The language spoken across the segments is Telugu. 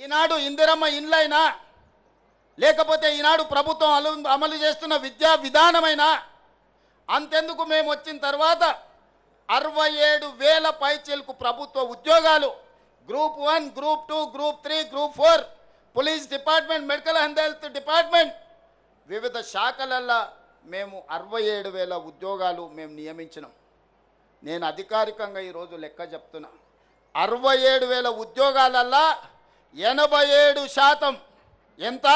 ఈనాడు ఇందిరమ్మ ఇండ్లైనా లేకపోతే ఈనాడు ప్రభుత్వం అమలు చేస్తున్న విద్యా విధానమైనా అంతెందుకు మేము వచ్చిన తర్వాత 67,000 పైచీలకు ప్రభుత్వ ఉద్యోగాలు group 1, group 2, group 3, group 4 police department, medical and health department వివిధ శాఖలల్లో మేము 67,000 ఉద్యోగాలు మేము నియమించినాం. నేను అధికారికంగా ఈరోజు లెక్క చెప్తున్నా. 67,000 ఉద్యోగాలల్లో 87% ఎంత?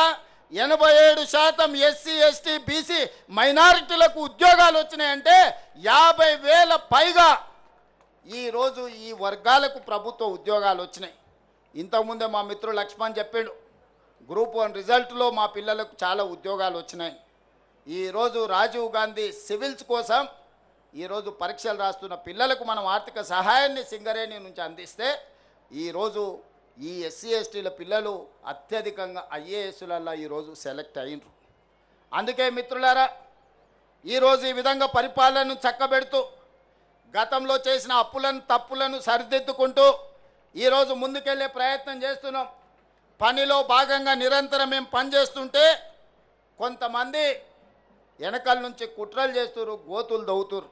87% ఎస్సీ, ఎస్టీ, బీసీ మైనారిటీలకు ఉద్యోగాలు వచ్చినాయంటే 50,000 పైగా ఈరోజు ఈ వర్గాలకు ప్రభుత్వ ఉద్యోగాలు వచ్చినాయి. ఇంతకుముందే మా మిత్రుడు లక్ష్మణ్ చెప్పాడు, గ్రూప్ 1 రిజల్ట్లో మా పిల్లలకు చాలా ఉద్యోగాలు వచ్చినాయి. ఈరోజు రాజీవ్ గాంధీ సివిల్స్ కోసం ఈరోజు పరీక్షలు రాస్తున్న పిల్లలకు మనం ఆర్థిక సహాయాన్ని సింగరేణి నుంచి అందిస్తే ఈరోజు ఈ ఎస్సీ, ఎస్టీల పిల్లలు అత్యధికంగా ఐఏఎస్లలో ఈరోజు సెలెక్ట్ అయినరు. అందుకే మిత్రులారా, ఈరోజు ఈ విధంగా పరిపాలనను చక్కబెడుతూ గతంలో చేసిన అప్పులను తప్పులను సరిదిద్దుకుంటూ ఈరోజు ముందుకెళ్ళే ప్రయత్నం చేస్తున్నాం. పనిలో భాగంగా నిరంతరం మేము పనిచేస్తుంటే కొంతమంది వెనకాల నుంచి కుట్రలు చేస్తున్నారు, గోతులు దవ్వుతున్నారు.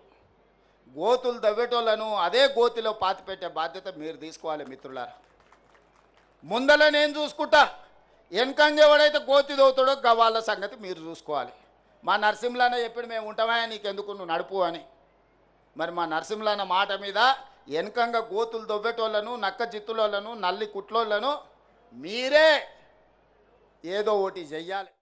గోతులు దవ్వేటోళ్ళను అదే గోతిలో పాతిపెట్టే బాధ్యత మీరు తీసుకోవాలి మిత్రులారా. ముందల నేను చూసుకుంటా, వెనకంగా ఎవడైతే గోతి దవ్వుతాడో వాళ్ళ సంగతి మీరు చూసుకోవాలి. మా నరసింహులన్న చెప్పాడు, మేము ఉంటామా నీకెందుకు, నువ్వు నడుపు అని. మరి మా నరసింహులన్న మాట మీద వెనకంగా గోతులు దవ్వేటోళ్ళను, నక్క జిత్తులోళ్ళను, నల్లి కుట్లోళ్ళను మీరే ఏదో ఒకటి చెయ్యాలి.